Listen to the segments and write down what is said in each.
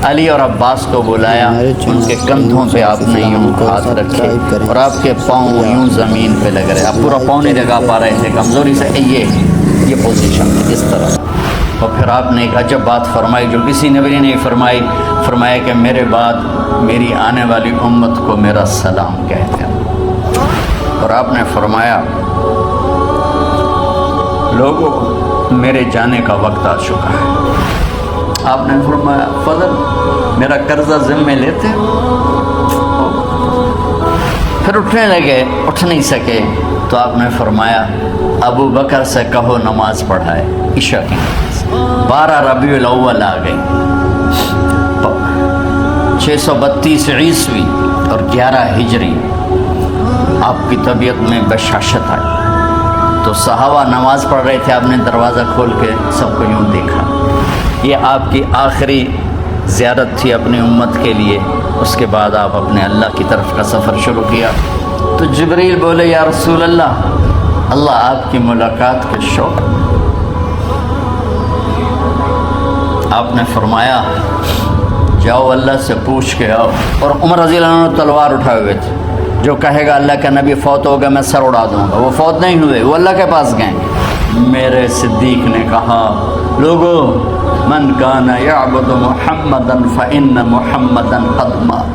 علی اور عباس کو بلایا، ان کے کندھوں پہ آپ نے یوں ہاتھ رکھے اور آپ کے پاؤں یوں زمین پہ لگ رہے، آپ پورا پاؤں نہیں لگا پا رہے تھے کمزوری سے، یہ پوزیشن اس طرح. اور پھر آپ نے ایک عجب بات فرمائی جو کسی نبی نے نہیں فرمائی، فرمایا کہ میرے بعد میری آنے والی امت کو میرا سلام کہتے ہیں. اور آپ نے فرمایا لوگوں میرے جانے کا وقت آ چکا ہے. آپ نے فرمایا فضل میرا قرضہ ذمے لیتے. پھر اٹھنے لگے، اٹھ نہیں سکے تو آپ نے فرمایا ابو بکر سے کہو نماز پڑھائے عشاء کی. 12 ربیع الاول آ گئی، 632 عیسوی اور 11 ہجری. آپ کی طبیعت میں بشاشت آئی تو صحابہ نماز پڑھ رہے تھے، آپ نے دروازہ کھول کے سب کو یوں دیکھا. یہ آپ کی آخری زیارت تھی اپنی امت کے لیے. اس کے بعد آپ اپنے اللہ کی طرف کا سفر شروع کیا. تو جبریل بولے یا رسول اللہ، اللہ آپ کی ملاقات کے شوق. آپ نے فرمایا جاؤ اللہ سے پوچھ کے آؤ. اور عمر رضی اللہ عنہ تلوار اٹھائے ہوئے تھے، جو کہے گا اللہ کا نبی فوت ہو گیا میں سر اڑا دوں گا. وہ فوت نہیں ہوئے، وہ اللہ کے پاس گئے. میرے صدیق نے کہا لوگو من کان یعبد محمدا فإن محمدا قد مات.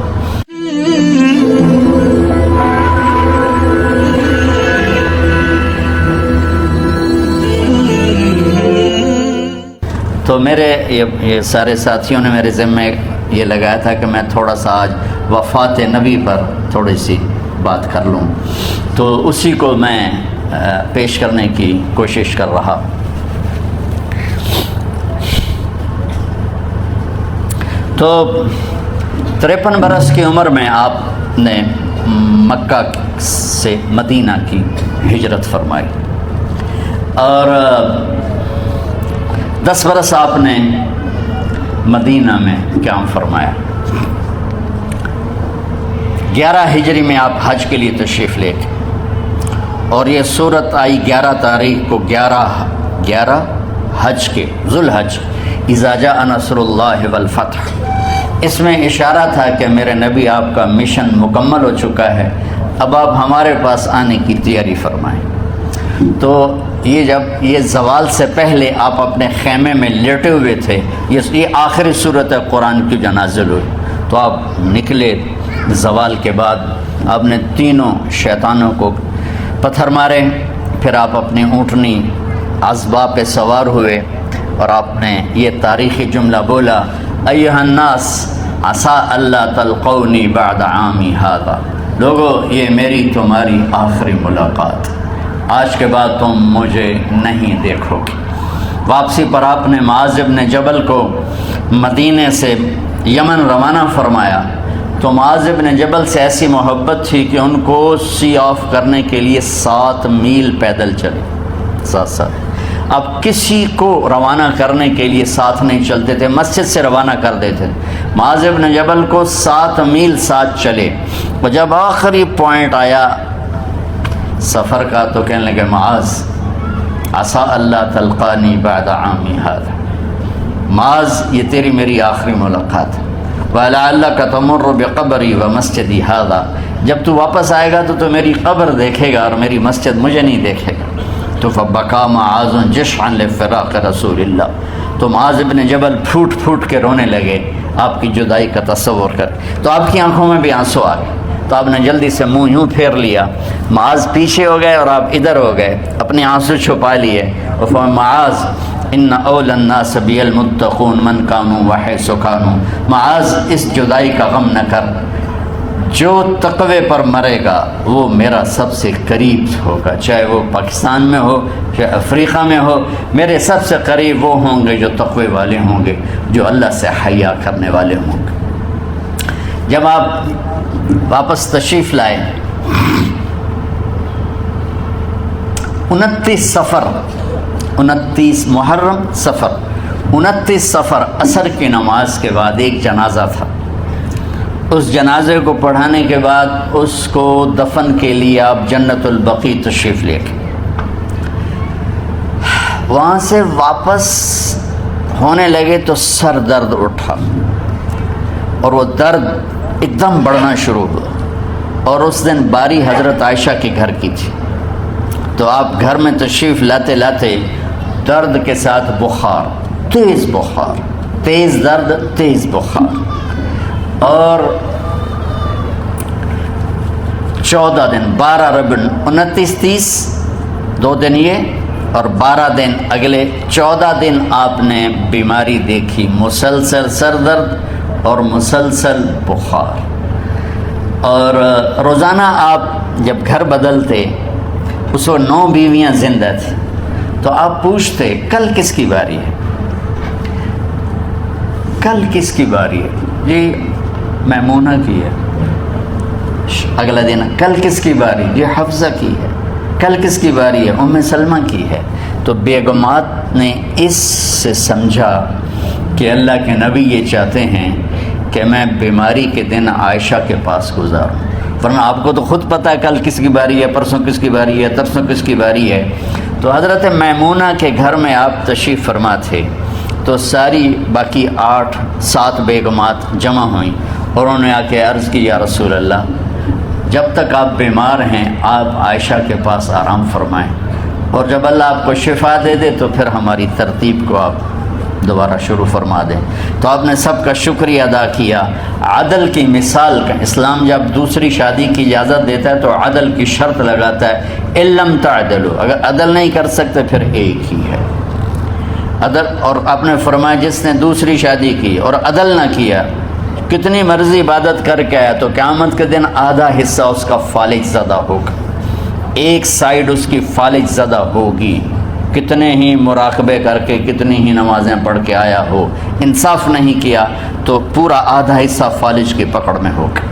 تو میرے یہ سارے ساتھیوں نے میرے ذمہ یہ لگایا تھا کہ میں تھوڑا سا آج وفات نبی پر تھوڑی سی بات کر لوں، تو اسی کو میں پیش کرنے کی کوشش کر رہا. تو 53 برس کی عمر میں آپ نے مکہ سے مدینہ کی ہجرت فرمائی اور 10 برس آپ نے مدینہ میں قیام فرمایا. 11 ہجری میں آپ حج کے لیے تشریف لے گئے اور یہ صورت آئی 11 تاریخ کو، 11 حج کے ذوالحج، اذا جاء نصر اللہ والفتح. اس میں اشارہ تھا کہ میرے نبی آپ کا مشن مکمل ہو چکا ہے، اب آپ ہمارے پاس آنے کی تیاری فرمائیں. تو یہ جب یہ زوال سے پہلے آپ اپنے خیمے میں لیٹے ہوئے تھے، یہ آخری صورت قرآن کی جو نازل ہوئی، تو آپ نکلے. زوال کے بعد آپ نے تینوں شیطانوں کو پتھر مارے، پھر آپ اپنی اونٹنی عذبہ پہ سوار ہوئے اور آپ نے یہ تاریخی جملہ بولا ایھا الناس عسیٰ اللہ تلقونی بعد عامی ھذا. لوگو یہ میری تمہاری آخری ملاقات، آج کے بعد تم مجھے نہیں دیکھو گے. واپسی پر آپ نے معاذ بن جبل کو مدینے سے یمن روانہ فرمایا. تو معاذ بن جبل سے ایسی محبت تھی کہ ان کو سی آف کرنے کے لیے 7 میل پیدل چلے. 7. اب کسی کو روانہ کرنے کے لیے ساتھ نہیں چلتے تھے، مسجد سے روانہ کر دیتے. معاذ بن جبل کو 7 میل ساتھ چلے. اور جب آخری پوائنٹ آیا سفر کا تو کہنے لگے معاذ عسیٰ اللہ تلقانی بعد عامی ھذا. معاذ یہ تیری میری آخری ملاقات ہے. وَلَعَلَّكَ تَمُرُّ بِقَبْرِي وَمَسْجِدِي ھَذَا. جب تو واپس آئے گا تو میری قبر دیکھے گا اور میری مسجد مجھے نہیں دیکھے گا. تو فَبَكَى مُعَاذٌ جِشْعًا لِفِرَاقِ رسول اللہ. تو معاذ بن جبل پھوٹ پھوٹ کے رونے لگے آپ کی جدائی کا تصور کر. تو آپ کی آنکھوں میں بھی آنسو آ گئے. تو آپ نے جلدی سے منہ یوں پھیر لیا. معاذ پیچھے ہو گئے اور آپ ادھر ہو گئے، اپنے آنسو چھپا لیے. اور فرمایا معاذ ان اول الناس بی المتقون من کانوا وحیث کانوا. معاذ اس جدائی کا غم نہ کر، جو تقوی پر مرے گا وہ میرا سب سے قریب ہوگا، چاہے وہ پاکستان میں ہو چاہے افریقہ میں ہو. میرے سب سے قریب وہ ہوں گے جو تقوی والے ہوں گے، جو اللہ سے حیا کرنے والے ہوں گے. جب آپ واپس تشریف لائے 29 محرم صفر 29 صفر عصر کی نماز کے بعد ایک جنازہ تھا. اس جنازے کو پڑھانے کے بعد اس کو دفن کے لیے آپ جنت البقیع تشریف لے گئے. وہاں سے واپس ہونے لگے تو سر درد اٹھا. اور وہ درد ایک دم بڑھنا شروع ہوا، اور اس دن باری حضرت عائشہ کے گھر کی تھی، تو آپ گھر میں تشریف لاتے لاتے درد کے ساتھ بخار، تیز درد، تیز بخار، اور 14 دن 12 ربیع 29 30 2 دن یہ اور 12 دن اگلے 14 دن آپ نے بیماری دیکھی، مسلسل سر درد اور مسلسل بخار، اور روزانہ آپ جب گھر بدلتے، اس وقت 9 بیویاں زندہ تھیں، تو آپ پوچھتے کل کس کی باری ہے، کل کس کی باری ہے؟ جی میمونہ کی ہے۔ اگلا دن کل کس کی باری؟ جی حفصہ کی ہے۔ کل کس کی باری ہے؟ ام سلمہ کی ہے۔ تو بیگمات نے اس سے سمجھا کہ اللہ کے نبی یہ چاہتے ہیں کہ میں بیماری کے دن عائشہ کے پاس گزاروں، ورنہ آپ کو تو خود پتہ ہے کل کس کی باری ہے، پرسوں کس کی باری ہے، ترسوں کس کی باری ہے۔ تو حضرت میمونہ کے گھر میں آپ تشریف فرما تھے، تو ساری باقی 7 بیگمات جمع ہوئیں اور انہوں نے آ کے عرض کی، یا رسول اللہ، جب تک آپ بیمار ہیں آپ عائشہ کے پاس آرام فرمائیں، اور جب اللہ آپ کو شفا دے دے تو پھر ہماری ترتیب کو آپ دوبارہ شروع فرما دیں۔ تو آپ نے سب کا شکریہ ادا کیا۔ عدل کی مثال کا اسلام جب دوسری شادی کی اجازت دیتا ہے تو عدل کی شرط لگاتا ہے، اِلَّمْ تَعْدِلُوا، اگر عدل نہیں کر سکتے پھر ایک ہی ہے عدل۔ اور آپ نے فرمایا جس نے دوسری شادی کی اور عدل نہ کیا، کتنی مرضی عبادت کر کے آیا، تو قیامت کے دن آدھا حصہ اس کا فالج زدہ ہوگا، ایک سائیڈ اس کی فالج زدہ ہوگی، کتنے ہی مراقبے کر کے کتنی ہی نمازیں پڑھ کے آیا ہو، انصاف نہیں کیا تو پورا آدھا حصہ فالج کی پکڑ میں ہوگا۔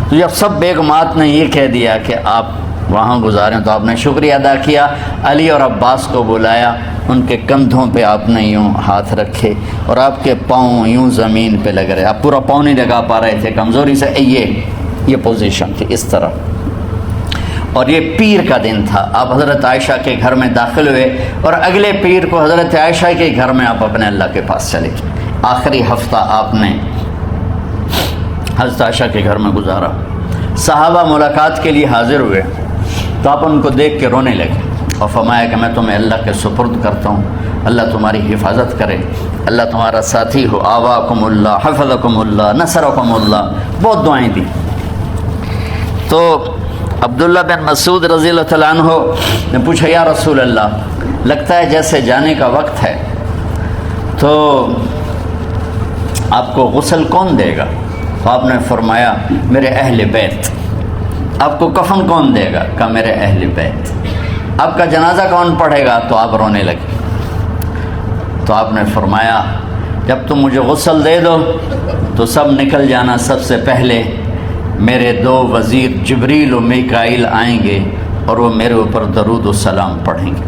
تو جب سب بیگمات نے یہ کہہ دیا کہ آپ وہاں گزاریں تو آپ نے شکریہ ادا کیا، علی اور عباس کو بلایا، ان کے کندھوں پہ آپ نے یوں ہاتھ رکھے اور آپ کے پاؤں یوں زمین پہ لگ رہے، آپ پورا پاؤں نہیں لگا پا رہے تھے کمزوری سے، یہ پوزیشن تھی اس طرح۔ اور یہ پیر کا دن تھا، آپ حضرت عائشہ کے گھر میں داخل ہوئے اور اگلے پیر کو حضرت عائشہ کے گھر میں آپ اپنے اللہ کے پاس چلے گئے۔ آخری ہفتہ آپ نے حضرت عائشہ کے گھر میں گزارا۔ صحابہ ملاقات کے لیے حاضر ہوئے تو آپ ان کو دیکھ کے رونے لگے اور فرمایا کہ میں تمہیں اللہ کے سپرد کرتا ہوں، اللہ تمہاری حفاظت کرے، اللہ تمہارا ساتھی ہو، آواکم اللہ، حفظکم اللہ، نصرکم اللہ، بہت دعائیں دی۔ تو عبداللہ بن مسعود رضی اللہ تعالیٰ عنہ نے پوچھا، یا رسول اللہ، لگتا ہے جیسے جانے کا وقت ہے، تو آپ کو غسل کون دے گا؟ تو آپ نے فرمایا میرے اہل بیت۔ آپ کو کفن کون دے گا؟ کہا میرے اہل بیت۔ آپ کا جنازہ کون پڑھے گا؟ تو آپ رونے لگے۔ تو آپ نے فرمایا جب تم مجھے غسل دے دو تو سب نکل جانا، سب سے پہلے میرے 2 وزیر جبریل و میکائیل آئیں گے اور وہ میرے اوپر درود و سلام پڑھیں گے۔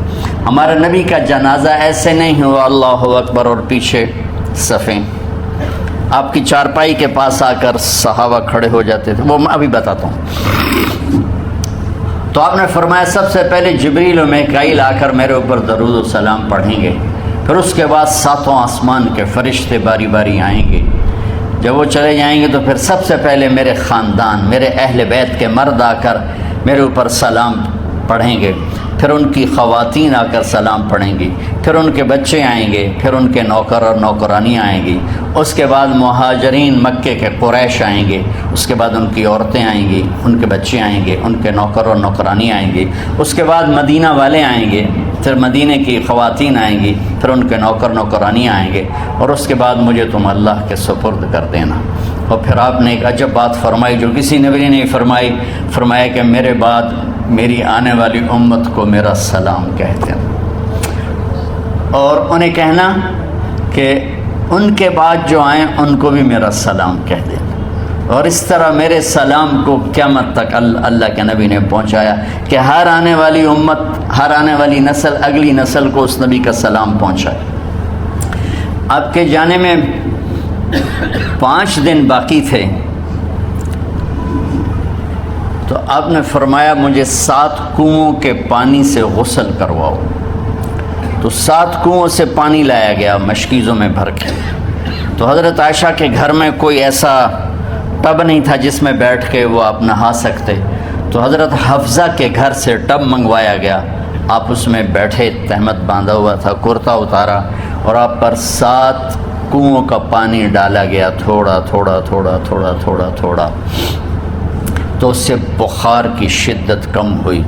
ہمارے نبی کا جنازہ ایسے نہیں ہوا اللہ اکبر اور پیچھے صفیں، آپ کی چارپائی کے پاس آ کر صحابہ کھڑے ہو جاتے تھے، وہ میں ابھی بتاتا ہوں۔ تو آپ نے فرمایا سب سے پہلے جبریل و میکائیل آ کر میرے اوپر درود و سلام پڑھیں گے، پھر اس کے بعد 7 آسمان کے فرشتے باری باری آئیں گے۔ جب وہ چلے جائیں گے تو پھر سب سے پہلے میرے خاندان، میرے اہل بیت کے مرد آ کر میرے اوپر سلام پڑھیں گے، پھر ان کی خواتین آ کر سلام پڑھیں گی، پھر ان کے بچے آئیں گے، پھر ان کے نوکر اور نوکرانیاں آئیں گی، اس کے بعد مہاجرین مکے کے قریش آئیں گے، اس کے بعد ان کی عورتیں آئیں گی، ان کے بچے آئیں گے، ان کے نوکر اور نوکرانی آئیں گے، اس کے بعد مدینہ والے آئیں گے، پھر مدینہ کی خواتین آئیں گی، پھر ان کے نوکر نوکرانی آئیں گے، اور اس کے بعد مجھے تم اللہ کے سپرد کر دینا۔ اور پھر آپ نے ایک عجب بات فرمائی جو کسی نبی نے نہیں فرمائی، فرمایا کہ میرے بعد میری آنے والی امت کو میرا سلام کہہ دینا، اور انہیں کہنا کہ ان کے بعد جو آئیں ان کو بھی میرا سلام کہہ دینا۔ اور اس طرح میرے سلام کو قیامت تک اللہ کے نبی نے پہنچایا کہ ہر آنے والی امت، ہر آنے والی نسل، اگلی نسل کو اس نبی کا سلام پہنچائے۔ آپ کے جانے میں 5 دن باقی تھے تو آپ نے فرمایا مجھے 7 کنوؤں کے پانی سے غسل کرواؤ۔ تو 7 کنوؤں سے پانی لایا گیا مشکیزوں میں بھر کے، تو حضرت عائشہ کے گھر میں کوئی ایسا ٹب نہیں تھا جس میں بیٹھ کے وہ آپ نہا سکتے، تو حضرت حفصہ کے گھر سے ٹب منگوایا گیا، آپ اس میں بیٹھے، تہمت باندھا ہوا تھا، کرتا اتارا اور آپ پر 7 کنوؤں کا پانی ڈالا گیا، تھوڑا تھوڑا تھوڑا تھوڑا تھوڑا تھوڑا، تو اس سے بخار کی شدت کم ہوئی،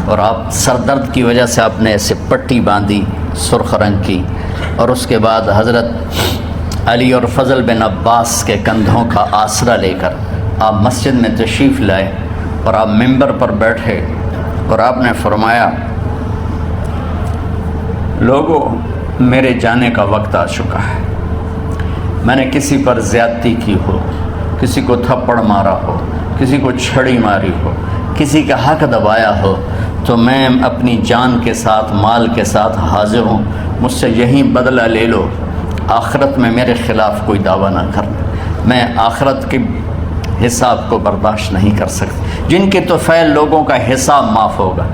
اور آپ سر درد کی وجہ سے آپ نے ایسے پٹی باندھی سرخ رنگ کی، اور اس کے بعد حضرت علی اور فضل بن عباس کے کندھوں کا آسرا لے کر آپ مسجد میں تشریف لائے، اور آپ ممبر پر بیٹھے اور آپ نے فرمایا، لوگوں میرے جانے کا وقت آ چکا ہے، میں نے کسی پر زیادتی کی ہو، کسی کو تھپڑ مارا ہو، کسی کو چھڑی ماری ہو، کسی کا حق دبایا ہو، تو میں اپنی جان کے ساتھ، مال کے ساتھ حاضر ہوں، مجھ سے یہیں بدلہ لے لو، آخرت میں میرے خلاف کوئی دعویٰ نہ کرنا، میں آخرت کے حساب کو برداشت نہیں کر سکتا۔ جن کے طفیل لوگوں کا حساب معاف ہوگا،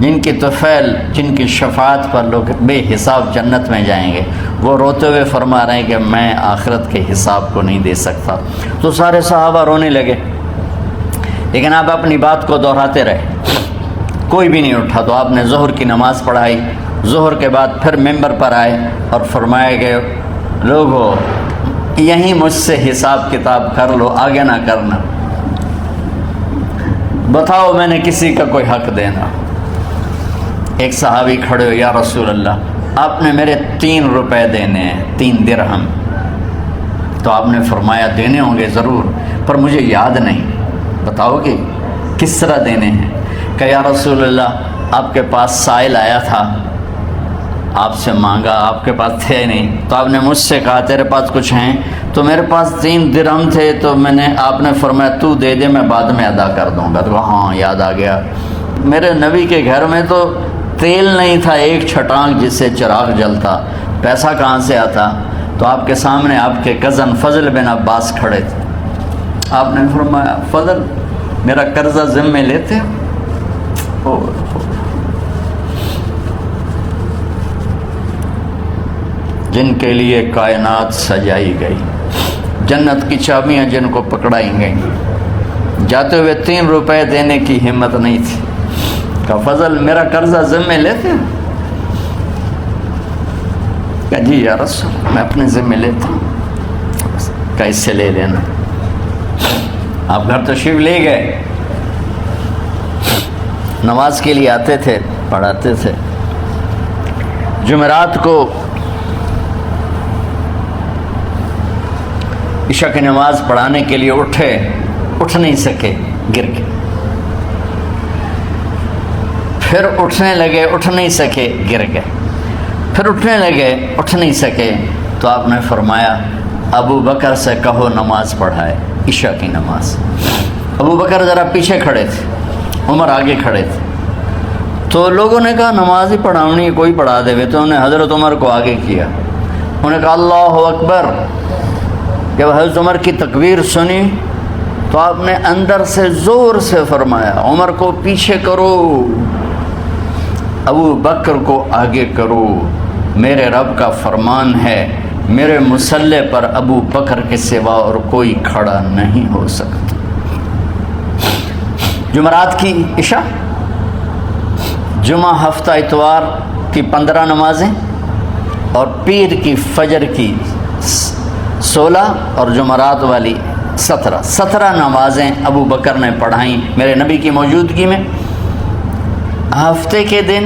جن کے طفیل، جن کی شفاعت پر لوگ بے حساب جنت میں جائیں گے، وہ روتے ہوئے فرما رہے ہیں کہ میں آخرت کے حساب کو نہیں دے سکتا۔ تو سارے صحابہ رونے لگے، لیکن آپ اپنی بات کو دہراتے رہے، کوئی بھی نہیں اٹھا۔ تو آپ نے ظہر کی نماز پڑھائی، ظہر کے بعد پھر ممبر پر آئے اور فرمایا کہ لوگوں یہیں مجھ سے حساب کتاب کر لو، آگے نہ کرنا، بتاؤ میں نے کسی کا کوئی حق دینا۔ ایک صحابی کھڑے ہو، یا رسول اللہ آپ نے میرے 3 روپے دینے ہیں، 3 درہم۔ تو آپ نے فرمایا دینے ہوں گے ضرور، پر مجھے یاد نہیں، بتاؤ گے کس طرح دینے ہیں؟ کہ یا رسول اللہ آپ کے پاس سائل آیا تھا، آپ سے مانگا، آپ کے پاس تھے نہیں، تو آپ نے مجھ سے کہا تیرے پاس کچھ ہیں؟ تو میرے پاس 3 درہم تھے، تو آپ نے فرمایا تو دے دے، میں بعد میں ادا کر دوں گا۔ تو ہاں یاد آ گیا، میرے نبی کے گھر میں تو تیل نہیں تھا، ایک چھٹانگ جس سے چراغ جلتا، پیسہ کہاں سے آتا؟ تو آپ کے سامنے آپ کے کزن فضل بن عباس کھڑے تھے، آپ نے فرمایا فضل میرا قرضہ ذمے لیتے ہو؟ جن کے لیے کائنات سجائی گئی، جنت کی چابیاں جن کو پکڑائی گئیں، جاتے ہوئے 3 روپے دینے کی ہمت نہیں تھی، کہ فضل میرا قرضہ ذمے لیتے ہیں؟ کہ جی یا رسول میں اپنے ذمے لیتا ہوں، کہ اس سے لے لینا۔ آپ گھر تشریف لے گئے، نماز کے لیے آتے تھے، پڑھاتے تھے۔ جمعرات کو عشاء کی نماز پڑھانے کے لیے اٹھ نہیں سکے، گر کے، پھر اٹھنے لگے، اٹھ نہیں سکے، گر گئے، پھر اٹھنے لگے، اٹھ نہیں سکے، تو آپ نے فرمایا ابو بکر سے کہو نماز پڑھائے، عشاء کی نماز۔ ابو بکر ذرا پیچھے کھڑے تھے، عمر آگے کھڑے تھے، تو لوگوں نے کہا نماز ہی پڑھاؤنی ہے، کوئی پڑھا دے، تو انہوں نے حضرت عمر کو آگے کیا، انہوں نے کہا اللہ اکبر۔ جب حضرت عمر کی تکبیر سنی تو آپ نے اندر سے زور سے فرمایا عمر کو پیچھے کرو، ابو بکر کو آگے کرو، میرے رب کا فرمان ہے میرے مصلی پر ابو بکر کے سوا اور کوئی کھڑا نہیں ہو سکتا۔ جمعرات کی عشاء، جمعہ ہفتہ اتوار کی 15 نمازیں، اور پیر کی فجر کی 16 اور جمعرات والی 17 نمازیں ابو بکر نے پڑھائیں میرے نبی کی موجودگی میں۔ ہفتے کے دن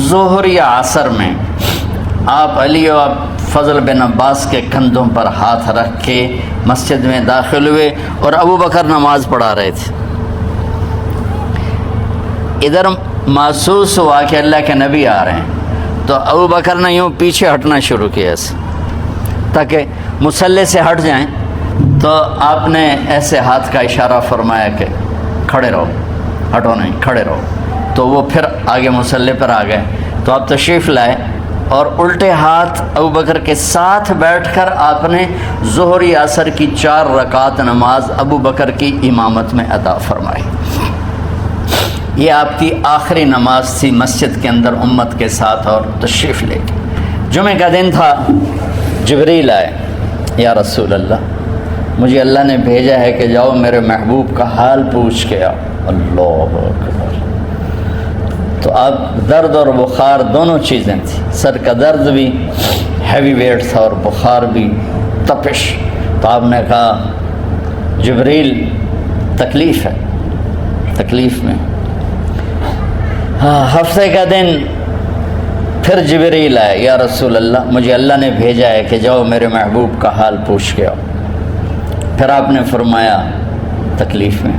ظہر یا عصر میں آپ علی اور فضل بن عباس کے کندھوں پر ہاتھ رکھ کے مسجد میں داخل ہوئے اور ابو بکر نماز پڑھا رہے تھے۔ ادھر محسوس ہوا کہ اللہ کے نبی آ رہے ہیں، تو ابو بکر نے یوں پیچھے ہٹنا شروع کیا ایسے تاکہ مصلی سے ہٹ جائیں، تو آپ نے ایسے ہاتھ کا اشارہ فرمایا کہ کھڑے رہو، ہٹو نہیں، کھڑے رہو، تو وہ پھر آگے مصلی پر آ گئے۔ تو آپ تشریف لائے اور الٹے ہاتھ ابو بکر کے ساتھ بیٹھ کر آپ نے ظہر عصر کی 4 رکعت نماز ابو بکر کی امامت میں ادا فرمائی۔ یہ آپ کی آخری نماز تھی مسجد کے اندر امت کے ساتھ، اور تشریف لے کے جمعہ کا دن تھا، جبریل آئے یا رسول اللہ مجھے اللہ نے بھیجا ہے کہ جاؤ میرے محبوب کا حال پوچھ کے آؤ۔ اللہ اکبر۔ تو اب درد اور بخار دونوں چیزیں تھیں، سر کا درد بھی ہیوی ویٹ تھا اور بخار بھی تپش۔ تو آپ نے کہا جبریل تکلیف ہے، تکلیف میں۔ ہفتے کا دن پھر جبریل آئے، یا رسول اللہ مجھے اللہ نے بھیجا ہے کہ جاؤ میرے محبوب کا حال پوچھ کے آؤ۔ پھر آپ نے فرمایا تکلیف میں۔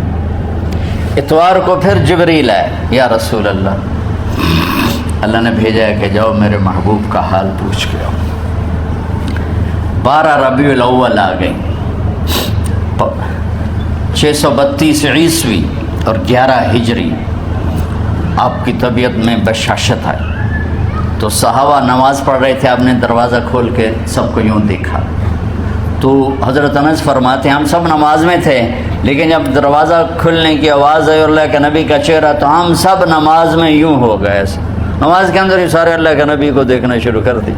اتوار کو پھر جبریل آئے، یا رسول اللہ نے بھیجا ہے کہ جاؤ میرے محبوب کا حال پوچھ کے آؤ۔ 12 ربیع الاول آ گئی، 632 عیسوی اور 11 ہجری۔ آپ کی طبیعت میں بشاشت آئی تو صحابہ نماز پڑھ رہے تھے، آپ نے دروازہ کھول کے سب کو یوں دیکھا تو حضرت انس فرماتے ہیں ہم سب نماز میں تھے، لیکن جب دروازہ کھلنے کی آواز آئی اور اللہ کے نبی کا چہرہ تو ہم سب نماز میں یوں ہو گئے، نماز کے اندر ہی سارے اللہ کے نبی کو دیکھنا شروع کر دی،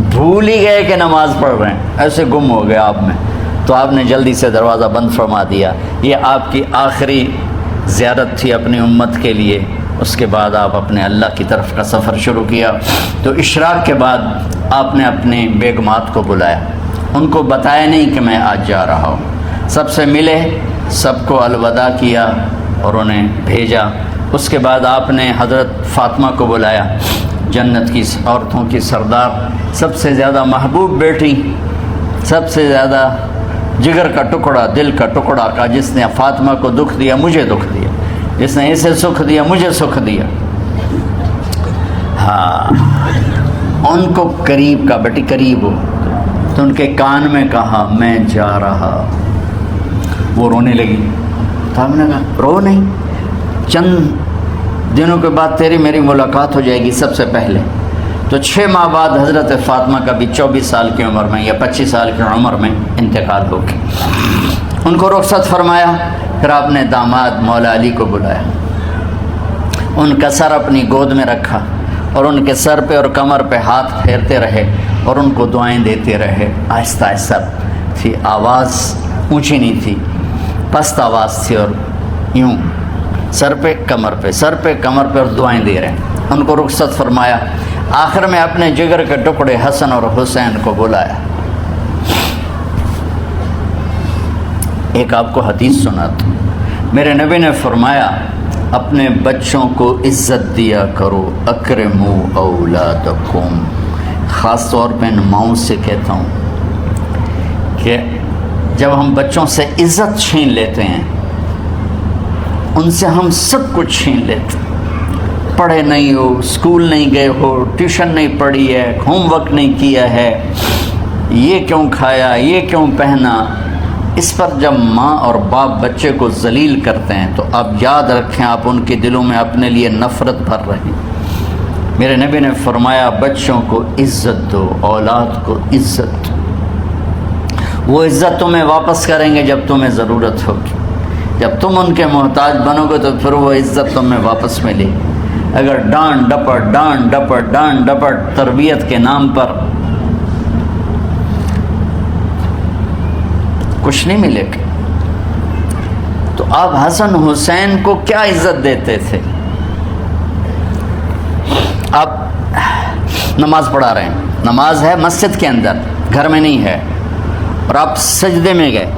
بھول ہی گئے کہ نماز پڑھ رہے ہیں، ایسے گم ہو گئے آپ میں۔ تو آپ نے جلدی سے دروازہ بند فرما دیا۔ یہ آپ کی آخری زیارت تھی اپنی امت کے لیے۔ اس کے بعد آپ اپنے اللہ کی طرف کا سفر شروع کیا۔ تو اشراق کے بعد آپ نے اپنی بیگمات کو بلایا، ان کو بتایا نہیں کہ میں آج جا رہا ہوں، سب سے ملے، سب کو الوداع کیا اور انہیں بھیجا۔ اس کے بعد آپ نے حضرت فاطمہ کو بلایا، جنت کی عورتوں کی سردار، سب سے زیادہ محبوب بیٹی، سب سے زیادہ جگر کا ٹکڑا، دل کا ٹکڑا کا، جس نے فاطمہ کو دکھ دیا مجھے دکھ دیا، جس نے اسے سکھ دیا مجھے سکھ دیا۔ ہاں، ان کو قریب کا، بیٹی قریب ہو، تو ان کے کان میں کہا میں جا رہا۔ وہ رونے لگی تو ہم نے کہا رو نہیں، چند دنوں کے بعد تیری میری ملاقات ہو جائے گی سب سے پہلے۔ تو 6 ماہ بعد حضرت فاطمہ کا بھی 24 سال کی عمر میں یا 25 سال کی عمر میں انتقال ہو گیا۔ ان کو رخصت فرمایا۔ پھر آپ نے داماد مولا علی کو بلایا، ان کا سر اپنی گود میں رکھا اور ان کے سر پہ اور کمر پہ ہاتھ پھیرتے رہے اور ان کو دعائیں دیتے رہے۔ آہستہ آہستہ تھی، آواز اونچی نہیں تھی، پست آواز تھی، اور یوں سر پہ کمر پہ، سر پہ کمر پہ، اور دعائیں دے رہے ہیں۔ ان کو رخصت فرمایا۔ آخر میں اپنے جگر کے ٹکڑے حسن اور حسین کو بلایا۔ ایک آپ کو حدیث سناتا ہوں۔ میرے نبی نے فرمایا اپنے بچوں کو عزت دیا کرو، اکرموا اولادکم۔ خاص طور پہ ان ماؤں سے کہتا ہوں کہ جب ہم بچوں سے عزت چھین لیتے ہیں، ان سے ہم سب کچھ چھین لیتے ہیں۔ پڑھے نہیں ہو، اسکول نہیں گئے ہو، ٹیوشن نہیں پڑھی ہے، ہوم ورک نہیں کیا ہے، یہ کیوں کھایا، یہ کیوں پہنا، اس پر جب ماں اور باپ بچے کو ذلیل کرتے ہیں تو اب یاد رکھیں آپ ان کے دلوں میں اپنے لیے نفرت بھر رہے ہیں۔ میرے نبی نے فرمایا بچوں کو عزت دو، اولاد کو عزت دو۔ وہ عزت تمہیں واپس کریں گے جب تمہیں ضرورت ہوگی، جب تم ان کے محتاج بنو گے تو پھر وہ عزت تمہیں واپس ملے گی۔ اگر ڈانٹ ڈپٹ ڈانٹ ڈپٹ ڈانٹ ڈپٹ تربیت کے نام پر کچھ نہیں ملے گا۔ تو آپ حسن حسین کو کیا عزت دیتے تھے؟ آپ نماز پڑھا رہے ہیں، نماز ہے مسجد کے اندر، گھر میں نہیں ہے، اور آپ سجدے میں گئے،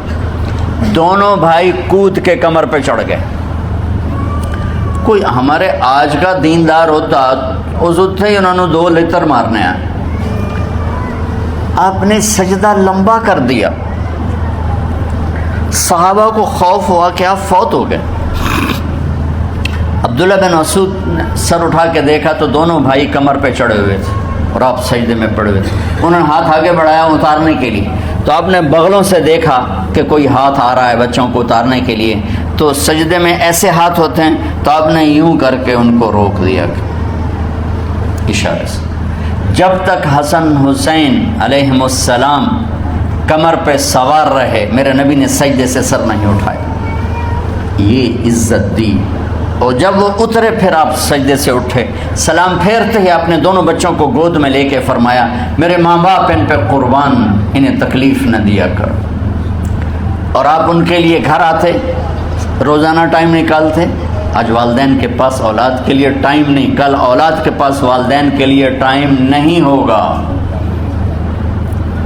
دونوں بھائی کود کے کمر پہ چڑھ گئے۔ کوئی ہمارے آج کا دیندار ہوتا اس اٹھے ہی انہوں نے 2 لتر مارنے آئے، آپ نے سجدہ لمبا کر دیا۔ صحابہ کو خوف ہوا کہ آپ فوت ہو گئے۔ عبداللہ بن مسعود نے سر اٹھا کے دیکھا تو دونوں بھائی کمر پہ چڑھے ہوئے تھے اور آپ سجدے میں پڑے ہوئے تھے۔ انہوں نے ہاتھ آگے بڑھایا اتارنے کے لیے، تو آپ نے بغلوں سے دیکھا کہ کوئی ہاتھ آ رہا ہے بچوں کو اتارنے کے لیے، تو سجدے میں ایسے ہاتھ ہوتے ہیں، تو آپ نے یوں کر کے ان کو روک دیا اشارے سے۔ جب تک حسن حسین علیہم السلام کمر پہ سوار رہے، میرے نبی نے سجدے سے سر نہیں اٹھایا۔ یہ عزت دی اور جب وہ اترے پھر آپ سجدے سے اٹھے، سلام پھیرتے ہی آپ نے دونوں بچوں کو گود میں لے کے فرمایا میرے ماں باپ ان پہ قربان، انہیں تکلیف نہ دیا کر۔ اور آپ ان کے لیے گھر آتے، روزانہ ٹائم نکالتے۔ آج والدین کے پاس اولاد کے لیے ٹائم نہیں، کل اولاد کے پاس والدین کے لیے ٹائم نہیں ہوگا۔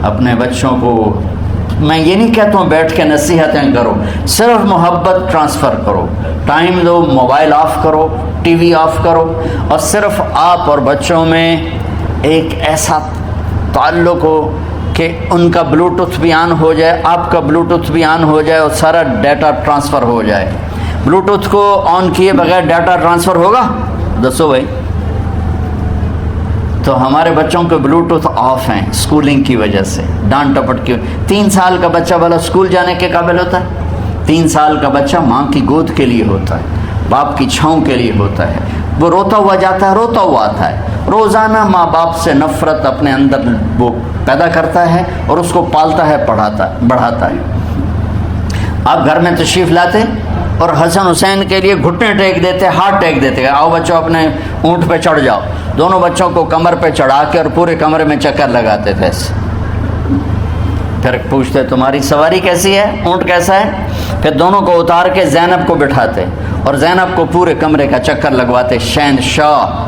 اپنے بچوں کو میں یہ نہیں کہتا ہوں بیٹھ کے نصیحتیں کرو، صرف محبت ٹرانسفر کرو، ٹائم دو، موبائل آف کرو، ٹی وی آف کرو، اور صرف آپ اور بچوں میں ایک ایسا تعلق ہو کہ ان کا بلوٹوتھ بھی آن ہو جائے، آپ کا بلوٹوتھ بھی آن ہو جائے اور سارا ڈیٹا ٹرانسفر ہو جائے۔ بلوٹوتھ کو آن کیے بغیر ڈیٹا ٹرانسفر ہوگا؟ دسو بھائی۔ تو ہمارے بچوں کے بلوٹوتھ آف ہیں اسکولنگ کی وجہ سے، ڈانٹ ٹپٹ کی۔ 3 سال کا بچہ والا اسکول جانے کے قابل ہوتا ہے؟ 3 سال کا بچہ ماں کی گود کے لیے ہوتا ہے، باپ کی چھاؤں کے لیے ہوتا ہے، وہ روتا ہوا جاتا ہے، روتا ہوا آتا ہے، روزانہ ماں باپ سے نفرت اپنے اندر وہ پیدا کرتا ہے اور اس کو پالتا ہے، بڑھاتا ہے۔ آپ گھر میں تشریف لاتے اور حسن حسین کے لیے گھٹنے ٹیک دیتے، ہاتھ ٹیک دیتے، آؤ بچوں اپنے اونٹ پہ چڑھ جاؤ، دونوں بچوں کو کمر پہ چڑھا کے اور پورے کمرے میں چکر لگاتے تھے ایسے۔ پھر پوچھتے تمہاری سواری کیسی ہے، اونٹ کیسا ہے؟ پھر دونوں کو اتار کے زینب کو بٹھاتے اور زینب کو پورے کمرے کا چکر لگواتے۔ شہنشاہ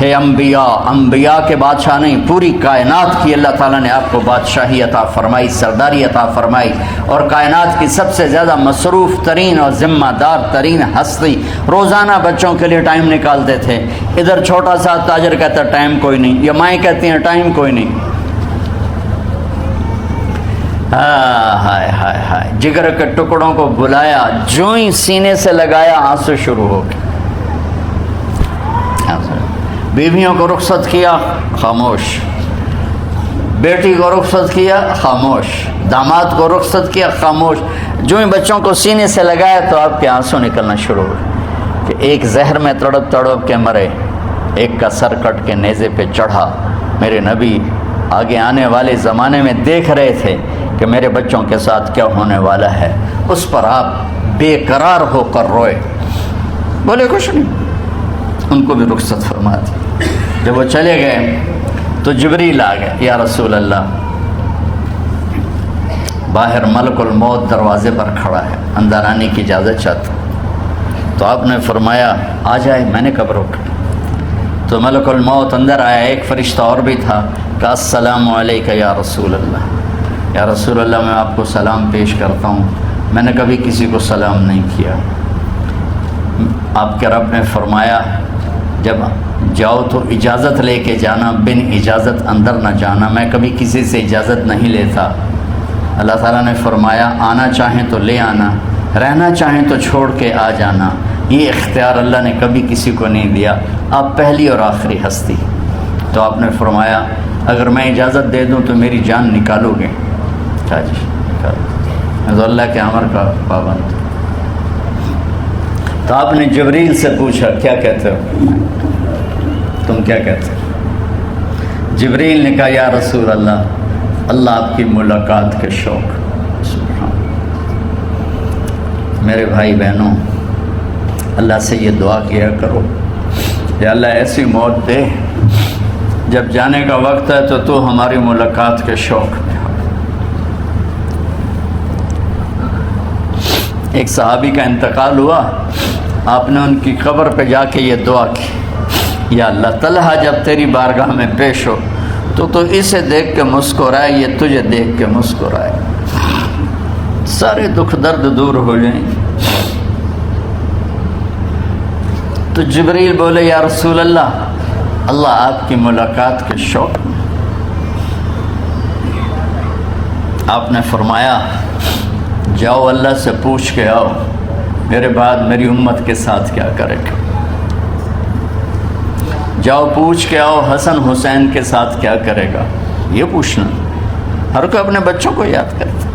ہے انبیاء، انبیاء کے بادشاہ نہیں، پوری کائنات کی اللہ تعالیٰ نے آپ کو بادشاہی عطا فرمائی، سرداری عطا فرمائی، اور کائنات کی سب سے زیادہ مصروف ترین اور ذمہ دار ترین ہستی روزانہ بچوں کے لیے ٹائم نکالتے تھے۔ ادھر چھوٹا سا تاجر کہتا ہے ٹائم کوئی نہیں، یا مائیں کہتی ہیں ٹائم کوئی نہیں۔ ہائے ہائے ہائے، جگر کے ٹکڑوں کو بلایا، جو ہی سینے سے لگایا آنسو شروع ہو گئے۔ بیویوں کو رخصت کیا، خاموش، بیٹی کو رخصت کیا، خاموش، داماد کو رخصت کیا، خاموش۔ جو ہی بچوں کو سینے سے لگایا تو آپ کے آنسو نکلنا شروع ہوئے کہ ایک زہر میں تڑپ تڑپ کے مرے، ایک کا سر کٹ کے نیزے پہ چڑھا۔ میرے نبی آگے آنے والے زمانے میں دیکھ رہے تھے کہ میرے بچوں کے ساتھ کیا ہونے والا ہے، اس پر آپ بے قرار ہو کر روئے، بولے کچھ نہیں، ان کو بھی رخصت فرما دی۔ جب وہ چلے گئے تو جبریل آ گئے، یا رسول اللہ، باہر ملک الموت دروازے پر کھڑا ہے، اندر آنے کی اجازت چاہتا۔ تو آپ نے فرمایا آ جائے، میں نے کب روکا؟ تو ملک الموت اندر آیا، ایک فرشتہ اور بھی تھا، کہا السلام علیکہ یا رسول اللہ، یا رسول اللہ میں آپ کو سلام پیش کرتا ہوں، میں نے کبھی کسی کو سلام نہیں کیا۔ آپ کے رب نے فرمایا جب جاؤ تو اجازت لے کے جانا، بن اجازت اندر نہ جانا، میں کبھی کسی سے اجازت نہیں لیتا۔ اللہ تعالیٰ نے فرمایا آنا چاہیں تو لے آنا، رہنا چاہیں تو چھوڑ کے آ جانا، یہ اختیار اللہ نے کبھی کسی کو نہیں دیا، آپ پہلی اور آخری ہستی۔ تو آپ نے فرمایا اگر میں اجازت دے دوں تو میری جان نکالو گے؟ کہا جی نکالو، میں تو اللہ کے امر کا پابند۔ تو آپ نے جبریل سے پوچھا کیا کہتے ہو، تم کیا کہتے ہو؟ جبریل نے کہا یا رسول اللہ، اللہ آپ کی ملاقات کے شوق۔ میرے بھائی بہنوں، اللہ سے یہ دعا کیا کرو، یا اللہ ایسی موت دے جب جانے کا وقت ہے تو ہماری ملاقات کے شوق میں ہو۔ ایک صحابی کا انتقال ہوا، آپ نے ان کی قبر پہ جا کے یہ دعا کی، یا اللہ طلحہ جب تیری بارگاہ میں پیش ہو تو اسے دیکھ کے مسکرائے، یہ تجھے دیکھ کے مسکرائے، سارے دکھ درد دور ہو جائیں۔ تو جبریل بولے یا رسول اللہ، اللہ آپ کی ملاقات کے شوق میں۔ آپ نے فرمایا جاؤ اللہ سے پوچھ کے آؤ میرے بعد میری امت کے ساتھ کیا کرے گا، جاؤ پوچھ کے آؤ حسن حسین کے ساتھ کیا کرے گا۔ یہ پوچھنا، ہر کوئی اپنے بچوں کو یاد کرتا،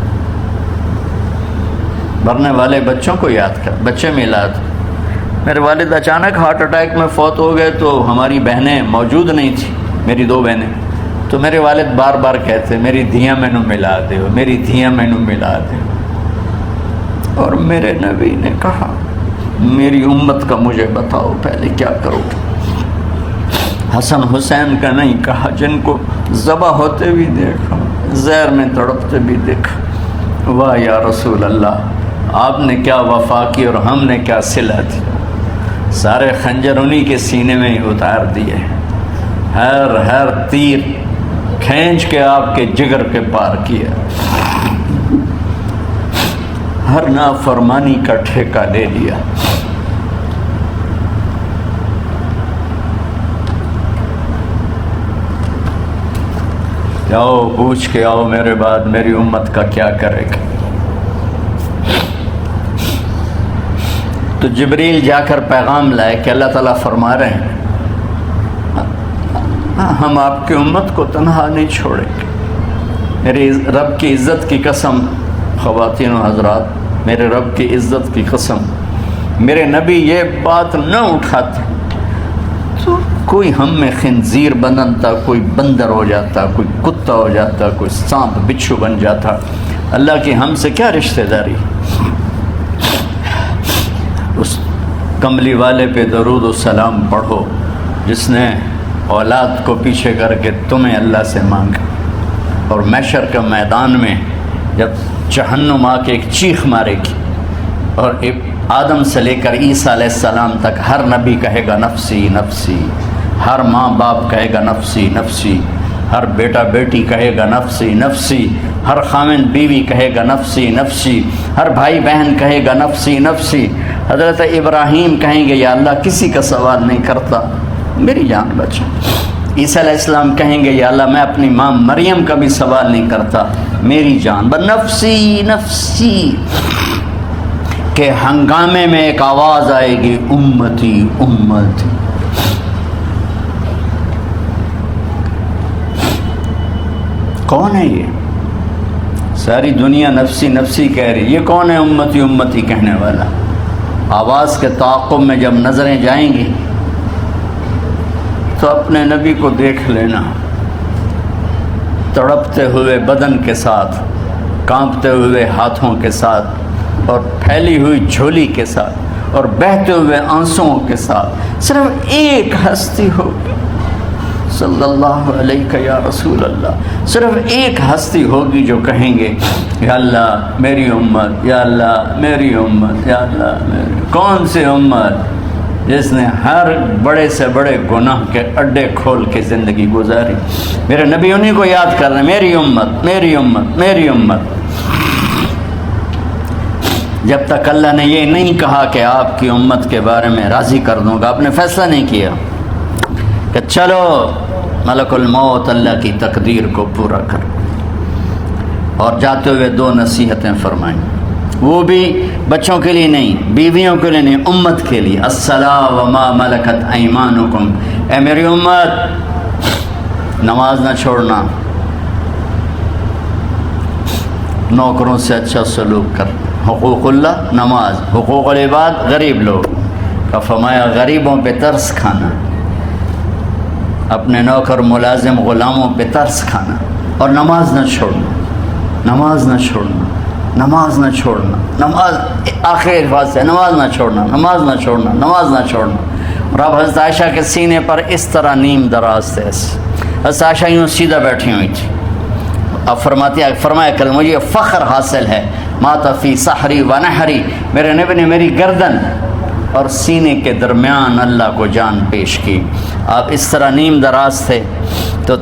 مرنے والے بچوں کو یاد کر، بچے میلاد۔ میرے والد اچانک ہارٹ اٹیک میں فوت ہو گئے تو ہماری بہنیں موجود نہیں تھیں، میری 2 بہنیں، تو میرے والد بار بار کہتے میری دھیاں مینو ملا دیو، میری دھیاں مینو ملا دیو۔ اور میرے نبی نے کہا میری امت کا مجھے بتاؤ پہلے کیا کرو گے؟ حسن حسین کا نہیں کہا، جن کو ذبح ہوتے بھی دیکھا، زہر میں تڑپتے بھی دیکھا۔ واہ یا رسول اللہ، آپ نے کیا وفا کی اور ہم نے کیا صلہ دی، سارے خنجر انہی کے سینے میں ہی اتار دیے، ہر تیر کھینچ کے آپ کے جگر کے پار کیا، ہر نافرمانی کا ٹھیکہ لے لیا۔ جاؤ پوچھ کے آؤ میرے بعد میری امت کا کیا کرے گا۔ تو جبریل جا کر پیغام لائے کہ اللہ تعالیٰ فرما رہے ہیں ہم آپ کی امت کو تنہا نہیں چھوڑیں گے۔ میرے رب کی عزت کی قسم، خواتین و حضرات، میرے رب کی عزت کی قسم، میرے نبی یہ بات نہ اٹھاتے تو کوئی ہم میں خنزیر بنتا، کوئی بندر ہو جاتا، کوئی کتا ہو جاتا، کوئی سانپ بچھو بن جاتا۔ اللہ کی ہم سے کیا رشتہ داری؟ اس کملی والے پہ درود و سلام پڑھو جس نے اولاد کو پیچھے کر کے تمہیں اللہ سے مانگا، اور محشر کے میدان میں جب جہنم آ کے ایک چیخ مارے گی اور آدم سے لے کر عیسیٰ علیہ السلام تک ہر نبی کہے گا نفسی نفسی، ہر ماں باپ کہے گا نفسی نفسی، ہر بیٹا بیٹی کہے گا نفسی نفسی، ہر خامن بیوی کہے گا نفسی نفسی، ہر بھائی بہن کہے گا نفسی نفسی۔ حضرت ابراہیم کہیں گے یا اللہ کسی کا سوال نہیں کرتا، میری جان بچا۔ عیسیٰ علیہ السلام کہیں گے یا اللہ میں اپنی ماں مریم کا بھی سوال نہیں کرتا، میری جان نفسی نفسی۔ کہ ہنگامے میں ایک آواز آئے گی امتی امتی۔ کون ہے یہ؟ ساری دنیا نفسی نفسی کہہ رہی، یہ کون ہے امتی امتی کہنے والا؟ آواز کے تعاقب میں جب نظریں جائیں گی تو اپنے نبی کو دیکھ لینا، تڑپتے ہوئے بدن کے ساتھ، کانپتے ہوئے ہاتھوں کے ساتھ، اور پھیلی ہوئی جھولی کے ساتھ، اور بہتے ہوئے آنسوؤں کے ساتھ۔ صرف ایک ہستی ہوگی، صلی اللہ علیہ یا رسول اللہ، صرف ایک ہستی ہوگی جو کہیں گے یا اللہ میری امت، یا اللہ میری امت، یا اللہ میری۔ کون سی امت؟ جس نے ہر بڑے سے بڑے گناہ کے اڈے کھول کے زندگی گزاری۔ میرے نبی انہی کو یاد کر رہے ہیں، میری امت میری امت میری امت۔ جب تک اللہ نے یہ نہیں کہا کہ آپ کی امت کے بارے میں راضی کر دوں گا، آپ نے فیصلہ نہیں کیا کہ چلو ملک الموت اللہ کی تقدیر کو پورا کر، اور جاتے ہوئے دو نصیحتیں فرمائیں، وہ بھی بچوں کے لیے نہیں، بیویوں کے لیے نہیں، امت کے لیے۔ الصلاۃ وما ملکت ایمانکم، اے میری امت نماز نہ چھوڑنا، نوکروں سے اچھا سلوک کر، حقوق اللہ نماز، حقوق العباد غریب لوگ کا فرمایا غریبوں پہ ترس کھانا، اپنے نوکر ملازم غلاموں پہ ترس کھانا، اور نماز نہ چھوڑنا، نماز نہ چھوڑنا، نماز نہ چھوڑنا، نماز آخر الفاظ سے نماز نہ چھوڑنا، نماز نہ چھوڑنا، نماز نہ چھوڑنا۔ اور اب حضرت عائشہ کے سینے پر اس طرح نیم دراز تھے، حضرت عائشہ یوں سیدھا بیٹھی ہوئی تھی، اب فرمایا کل مجھے فخر حاصل ہے، مات فی سحری و نحری، میرے نبی نے میری گردن اور سینے کے درمیان اللہ کو جان پیش کی۔ آپ اس طرح نیم دراز تھے تو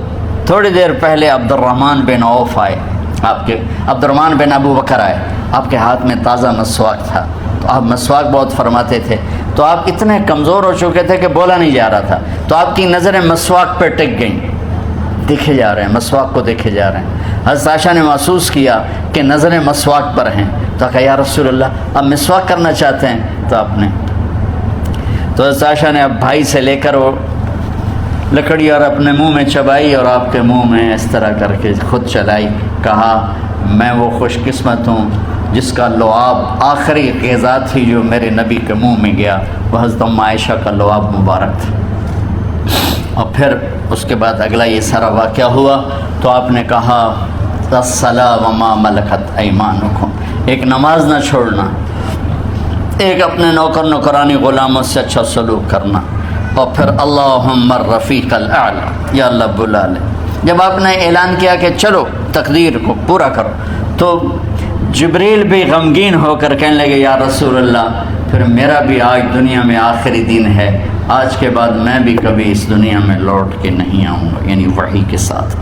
تھوڑی دیر پہلے عبد الرحمن بن عوف آئے، آپ کے عبد الرحمن بن ابو بکر آئے، آپ کے ہاتھ میں تازہ مسواک تھا، تو آپ مسواک بہت فرماتے تھے، تو آپ اتنے کمزور ہو چکے تھے کہ بولا نہیں جا رہا تھا، تو آپ کی نظریں مسواک پہ ٹک گئیں، دیکھے جا رہے ہیں، مسواک کو دیکھے جا رہے ہیں۔ حضرت عائشہ نے محسوس کیا کہ نظریں مسواک پر ہیں، تو کہا یا رسول اللہ آپ مسواک کرنا چاہتے ہیں؟ تو آپ نے تو حضرت عائشہ نے اب بھائی سے لے کر وہ لکڑی اور اپنے منہ میں چبائی، اور آپ کے منہ میں اس طرح کر کے خود چلائی، کہا میں وہ خوش قسمت ہوں جس کا لعاب آخری غذا تھی جو میرے نبی کے منہ میں گیا، وہ حضرت ام عائشہ کا لعاب مبارک تھا۔ اور پھر اس کے بعد اگلا یہ سارا واقعہ ہوا، تو آپ نے کہا الصلاۃ وما ملکت ایمانکم، ایک نماز نہ چھوڑنا، ایک اپنے نوکر نوکرانی غلاموں سے اچھا سلوک کرنا، اور پھر اللہم الرفیق الاعلی، یا اللہ بلا لے۔ جب آپ نے اعلان کیا کہ چلو تقدیر کو پورا کرو، تو جبریل بھی غمگین ہو کر کہنے لگے یا رسول اللہ پھر میرا بھی آج دنیا میں آخری دن ہے، آج کے بعد میں بھی کبھی اس دنیا میں لوٹ کے نہیں آؤں گا، یعنی وحی کے ساتھ۔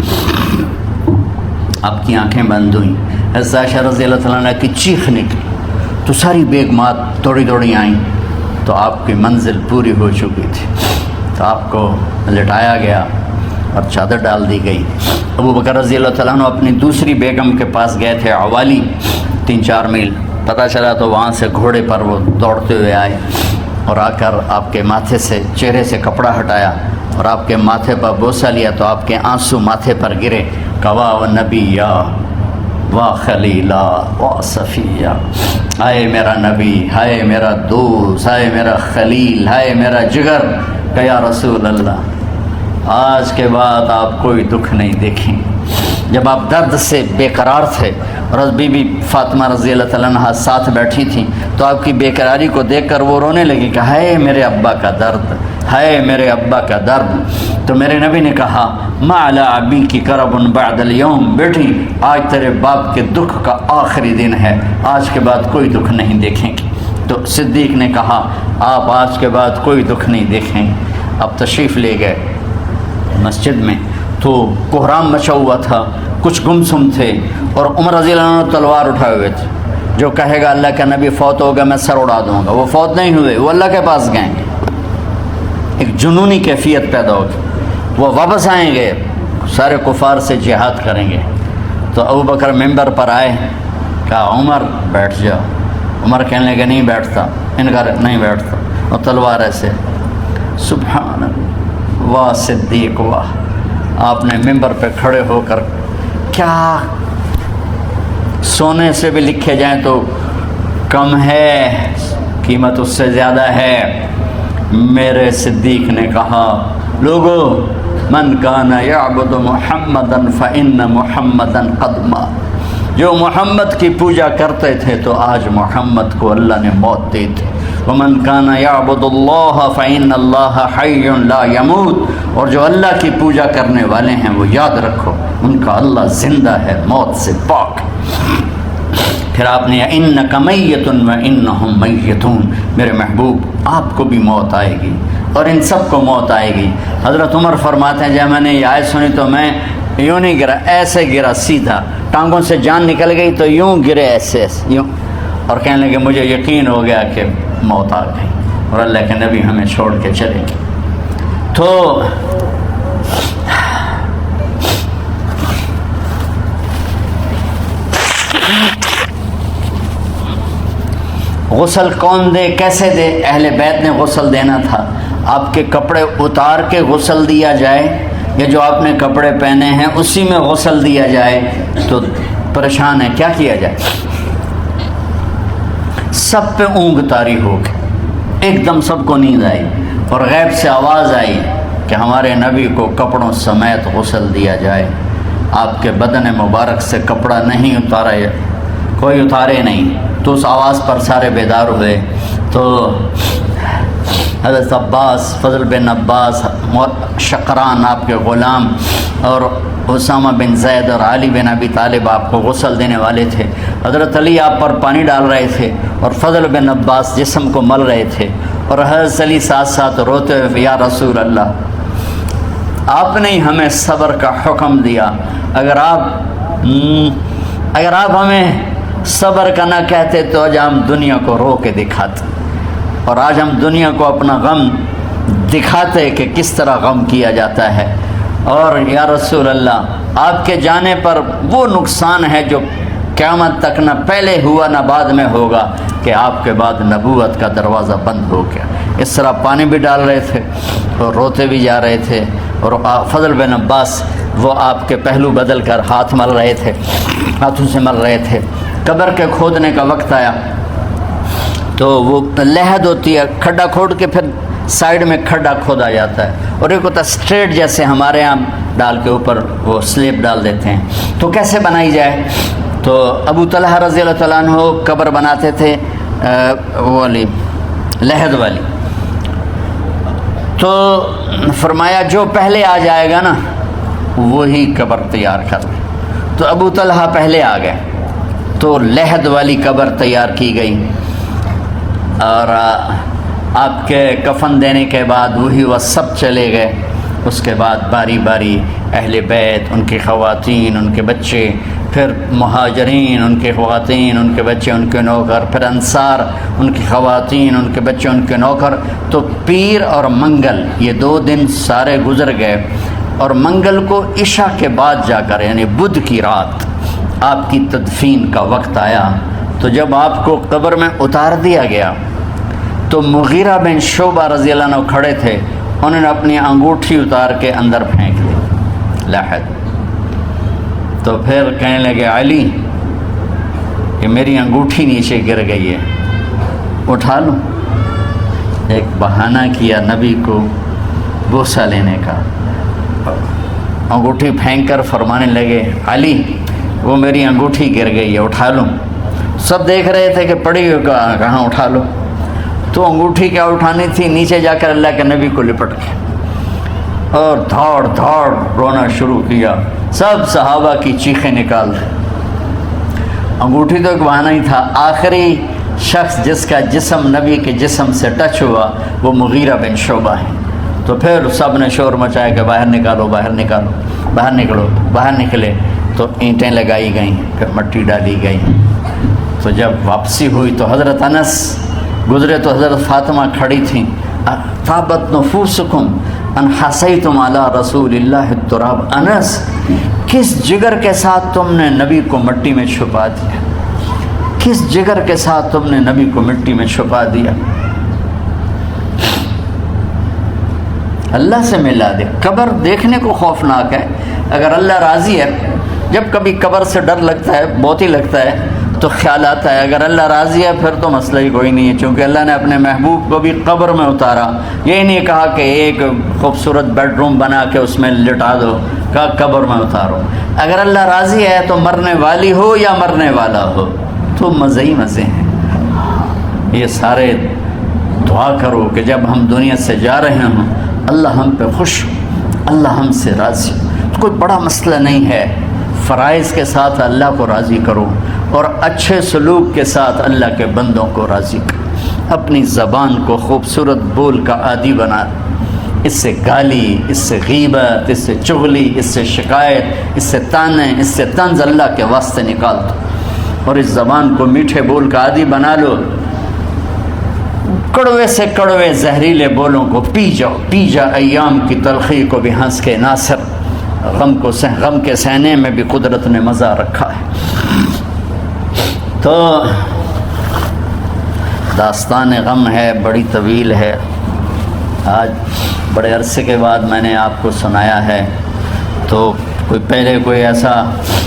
آپ کی آنکھیں بند ہوئیں، حضرت عائشہ رضی اللہ تعالیٰ عنہ کی چیخ نکلی تو ساری بیگمات دوڑی دوڑی آئیں، تو آپ کی منزل پوری ہو چکی تھی، تو آپ کو لٹایا گیا اور چادر ڈال دی گئی۔ ابو بکر رضی اللہ تعالیٰ عنہ اپنی دوسری بیگم کے پاس گئے تھے عوالی، 3-4 میل، پتہ چلا تو وہاں سے گھوڑے پر وہ دوڑتے ہوئے آئے اور آ کر آپ کے ماتھے سے چہرے سے کپڑا ہٹایا اور آپ کے ماتھے پر بوسہ لیا، تو آپ کے آنسو ماتھے پر گرے، کوا و نبیہ و خلیلہ و صفیہ، ہائے میرا نبی، ہائے میرا دوست، ہائے میرا خلیل، ہائے میرا جگر، کہ یا رسول اللہ آج کے بعد آپ کوئی دکھ نہیں دیکھیں۔ جب آپ درد سے بے قرار تھے اور بی بی فاطمہ رضی اللہ تعالیٰ عنہ ساتھ بیٹھی تھیں، تو آپ کی بے قراری کو دیکھ کر وہ رونے لگی کہ ہائے میرے ابا کا درد، ہائے میرے ابا کا درد۔ تو میرے نبی نے کہا ما علی ابی کی کرب بعد اليوم، بیٹی آج تیرے باپ کے دکھ کا آخری دن ہے، آج کے بعد کوئی دکھ نہیں دیکھیں گے۔ تو صدیق نے کہا آپ آج کے بعد کوئی دکھ نہیں دیکھیں گے۔ اب تشریف لے گئے مسجد میں، تو کوہرام مچا ہوا تھا، کچھ گمسم تھے، اور عمر رضی اللہ عنہ تلوار اٹھائے ہوئے تھے، جو کہے گا اللہ کا نبی فوت ہوگا میں سر اڑا دوں گا، وہ فوت نہیں ہوئے، وہ اللہ کے پاس گئے۔ ایک جنونی کیفیت پیدا ہوگی، وہ واپس آئیں گے، سارے کفار سے جہاد کریں گے۔ تو ابو بکر ممبر پر آئے، کہا عمر بیٹھ جاؤ۔ عمر کہنے لگے نہیں بیٹھتا، انکار نہیں بیٹھتا، اور تلوار ایسے، سبحان اللہ، واہ صدیق واہ۔ آپ نے ممبر پہ کھڑے ہو کر، کیا سونے سے بھی لکھے جائیں تو کم ہے، قیمت اس سے زیادہ ہے۔ میرے صدیق نے کہا لوگو من کان یعبد محمدا فإن محمدا قد مات، جو محمد کی پوجا کرتے تھے تو آج محمد کو اللہ نے موت دی تھی۔ ومن کان یعبد اللہ فإن اللہ حی لا یموت، اور جو اللہ کی پوجا کرنے والے ہیں وہ یاد رکھو ان کا اللہ زندہ ہے، موت سے پاک۔ پھر آپ نے انک میت وانہم میتون، میرے محبوب آپ کو بھی موت آئے گی اور ان سب کو موت آئے گی۔ حضرت عمر فرماتے ہیں جب میں نے یہ آیت سنی تو میں یوں نہیں گرا، ایسے گرا سیدھا، ٹانگوں سے جان نکل گئی تو یوں گرے ایسے یوں، اور کہنے لگے مجھے یقین ہو گیا کہ موت آ گئی اور اللہ کے نبی ہمیں چھوڑ کے چلے گئے۔ تو غسل کون دے، کیسے دے؟ اہل بیت نے غسل دینا تھا۔ آپ کے کپڑے اتار کے غسل دیا جائے یا جو آپ نے کپڑے پہنے ہیں اسی میں غسل دیا جائے؟ تو پریشان ہے، کیا کیا جائے؟ سب پہ اونگ طاری ہو گئی، ایک دم سب کو نیند آئی اور غیب سے آواز آئی کہ ہمارے نبی کو کپڑوں سمیت غسل دیا جائے۔ آپ کے بدن مبارک سے کپڑا نہیں اتارا، کوئی اتارے نہیں۔ تو اس آواز پر سارے بیدار ہوئے۔ تو حضرت عباس، فضل بن عباس، شقران آپ کے غلام، اور اسامہ بن زید اور علی بن ابی طالب آپ کو غسل دینے والے تھے۔ حضرت علی آپ پر پانی ڈال رہے تھے اور فضل بن عباس جسم کو مل رہے تھے، اور حضرت علی ساتھ ساتھ روتے ہوئے یا رسول اللہ آپ نے ہی ہمیں صبر کا حکم دیا، اگر آپ ہمیں صبر کا نہ کہتے تو آج ہم دنیا کو رو کے دکھاتے، اور آج ہم دنیا کو اپنا غم دکھاتے کہ کس طرح غم کیا جاتا ہے۔ اور یا رسول اللہ آپ کے جانے پر وہ نقصان ہے جو قیامت تک نہ پہلے ہوا نہ بعد میں ہوگا، کہ آپ کے بعد نبوت کا دروازہ بند ہو گیا۔ اس طرح پانی بھی ڈال رہے تھے اور روتے بھی جا رہے تھے، اور فضل بن عباس وہ آپ کے پہلو بدل کر ہاتھ مل رہے تھے، ہاتھوں سے مل رہے تھے۔ قبر کے کھودنے کا وقت آیا تو وہ لحد ہوتی ہے، کھڈا کھود کے پھر سائیڈ میں کھڈا کھودا جاتا ہے، اور ایک ہوتا ہے اسٹریٹ جیسے ہمارے ہاں ڈال کے اوپر وہ سلیب ڈال دیتے ہیں۔ تو کیسے بنائی جائے؟ تو ابو طلحہ رضی اللہ تعالیٰ عنہ قبر بناتے تھے وہ والی لحد والی. تو فرمایا جو پہلے آ جائے گا نا وہی قبر تیار کر لے. تو ابو طلحہ پہلے آ گئے تو لحد والی قبر تیار کی گئی، اور آپ کے کفن دینے کے بعد وہی وہ سب چلے گئے. اس کے بعد باری باری اہل بیت، ان کی خواتین، ان کے بچے، پھر مہاجرین، ان کے خواتین، ان کے بچے، ان کے نوکر، پھر انصار، ان کی خواتین، ان کے بچے، ان کے نوکر. تو پیر اور منگل یہ 2 دن سارے گزر گئے، اور منگل کو عشاء کے بعد جا کر یعنی بدھ کی رات آپ کی تدفین کا وقت آیا. تو جب آپ کو قبر میں اتار دیا گیا تو مغیرہ بن شعبہ رضی اللہ عنہ کھڑے تھے، انہوں نے اپنی انگوٹھی اتار کے اندر پھینک دی لحد. تو پھر کہنے لگے علی کہ میری انگوٹھی نیچے گر گئی ہے، اٹھا لوں. ایک بہانہ کیا نبی کو بوسہ لینے کا. انگوٹھی پھینک کر فرمانے لگے علی وہ میری انگوٹھی گر گئی ہے، اٹھا لوں. سب دیکھ رہے تھے کہ پڑی ہوئی کہاں اٹھا لو. تو انگوٹھی کیا اٹھانی تھی، نیچے جا کر اللہ کے نبی کو لپٹ کے اور دھاڑ دھاڑ رونا شروع کیا. سب صحابہ کی چیخیں نکال دی. انگوٹھی تو ایک بہانہ ہی تھا. آخری شخص جس کا جسم نبی کے جسم سے ٹچ ہوا وہ مغیرہ بن شعبہ ہے. تو پھر سب نے شور مچایا کہ باہر نکالو، باہر نکالو، باہر نکلو. باہر نکلے تو اینٹیں لگائی گئیں، پھر مٹی ڈالی گئی. تو جب واپسی ہوئی تو حضرت انس گزرے تو حضرت فاطمہ کھڑی تھیں. طابت نفوسکم ان حسیتم علی رسول اللہ التراب. انس کس جگر کے ساتھ تم نے نبی کو مٹی میں چھپا دیا، کس جگر کے ساتھ تم نے نبی کو مٹی میں چھپا دیا. اللہ سے ملا دے. قبر دیکھنے کو خوفناک ہے. اگر اللہ راضی ہے، جب کبھی قبر سے ڈر لگتا ہے، بہت ہی لگتا ہے، تو خیال آتا ہے اگر اللہ راضی ہے پھر تو مسئلہ ہی کوئی نہیں ہے، چونکہ اللہ نے اپنے محبوب کو بھی قبر میں اتارا. یہ نہیں کہا کہ ایک خوبصورت بیڈ روم بنا کے اس میں لٹا دو، کہا قبر میں اتارو. اگر اللہ راضی ہے تو مرنے والی ہو یا مرنے والا ہو تو مزے ہی مزے ہیں. یہ سارے دعا کرو کہ جب ہم دنیا سے جا رہے ہوں اللہ ہم پہ خوش، اللہ ہم سے راضی. کوئی بڑا مسئلہ نہیں ہے. فرائض کے ساتھ اللہ کو راضی کرو اور اچھے سلوک کے ساتھ اللہ کے بندوں کو راضی کرو. اپنی زبان کو خوبصورت بول کا عادی بنا. اس سے گالی، اس سے غیبت، اس سے چغلی، اس سے شکایت، اس سے تانے، اس سے طنز اللہ کے واسطے نکال دو اور اس زبان کو میٹھے بول کا عادی بنا لو. کڑوے سے کڑوے زہریلے بولوں کو پی جاؤ. پی جا ایام کی تلخی کو بھی ہنس کے ناصر. غم کے سہنے میں بھی قدرت نے مزہ رکھا ہے. تو داستان غم ہے، بڑی طویل ہے. آج بڑے عرصے کے بعد میں نے آپ کو سنایا ہے. تو پہلے کوئی ایسا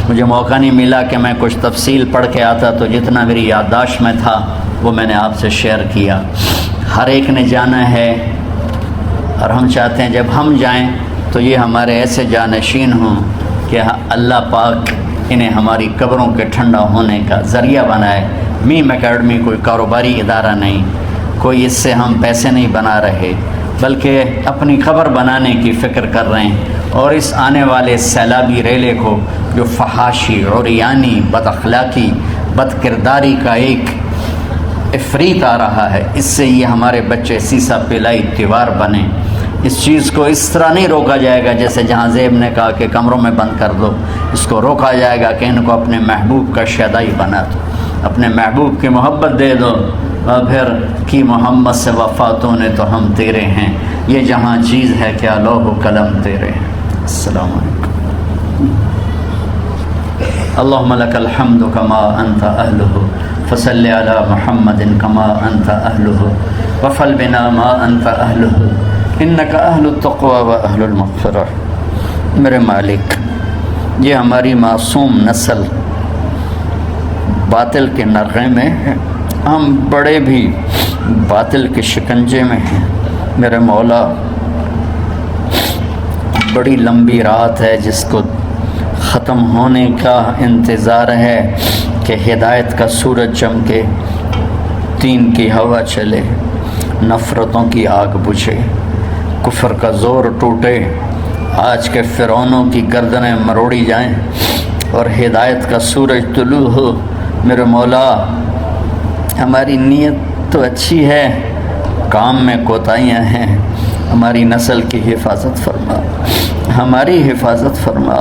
مجھے موقع نہیں ملا کہ میں کچھ تفصیل پڑھ کے آتا، تو جتنا میری یادداشت میں تھا وہ میں نے آپ سے شیئر کیا. ہر ایک نے جانا ہے اور ہم چاہتے ہیں جب ہم جائیں تو یہ ہمارے ایسے جانشین ہوں کہ اللہ پاک انہیں ہماری قبروں کے ٹھنڈا ہونے کا ذریعہ بنائے. میم اکیڈمی کوئی کاروباری ادارہ نہیں، کوئی اس سے ہم پیسے نہیں بنا رہے، بلکہ اپنی قبر بنانے کی فکر کر رہے ہیں. اور اس آنے والے سیلابی ریلے کو جو فحاشی، عریانی، بد اخلاقی، بد کرداری کا ایک افریت آ رہا ہے، اس سے یہ ہمارے بچے سیسا پلائی تیوار بنیں. اس چیز کو اس طرح نہیں روکا جائے گا جیسے جہاں زیب نے کہا کہ کمروں میں بند کر دو. اس کو روکا جائے گا کہ ان کو اپنے محبوب کا شیدائی بنا دو، اپنے محبوب کی محبت دے دو. اور پھر کی محمد سے وفاتوں نے تو ہم تیرے ہیں، یہ جہاں چیز ہے کیا لوح و قلم تیرے ہیں. السلام علیکم. اللہم لک الحمد کما انت اہلہ فصل علی محمد کما انت اہلہ وفل بنا ما انت اہلہ انک اہل التقوی و اہل المغفرہ. میرے مالک، یہ ہماری معصوم نسل باطل کے نرغے میں ہے، ہم بڑے بھی باطل کے شکنجے میں ہیں. میرے مولا، بڑی لمبی رات ہے جس کو ختم ہونے کا انتظار ہے کہ ہدایت کا سورج چمکے. تین کی ہوا چلے، نفرتوں کی آگ بجھے، کفر کا زور ٹوٹے، آج کے فرعونوں کی گردنیں مروڑی جائیں اور ہدایت کا سورج طلوع ہو۔ میرے مولا ہماری نیت تو اچھی ہے، کام میں کوتاہیاں ہیں، ہماری نسل کی حفاظت فرما، ہماری حفاظت فرما۔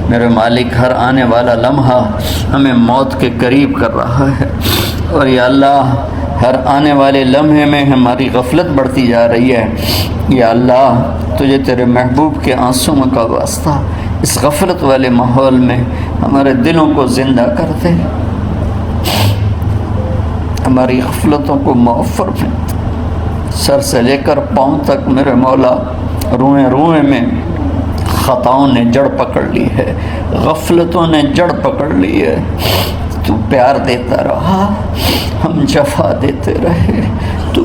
میرے مالک ہر آنے والا لمحہ ہمیں موت کے قریب کر رہا ہے، اور یا اللہ ہر آنے والے لمحے میں ہماری غفلت بڑھتی جا رہی ہے۔ یا اللہ تجھے تیرے محبوب کے آنسوں کا واسطہ اس غفلت والے ماحول میں ہمارے دلوں کو زندہ کر دے، ہماری غفلتوں کو معاف فرما۔ سر سے لے کر پاؤں تک میرے مولا روئیں روئیں میں خطاؤں نے جڑ پکڑ لی ہے، غفلتوں نے جڑ پکڑ لی ہے۔ تو پیار دیتا رہا، ہم جفا دیتے رہے، تو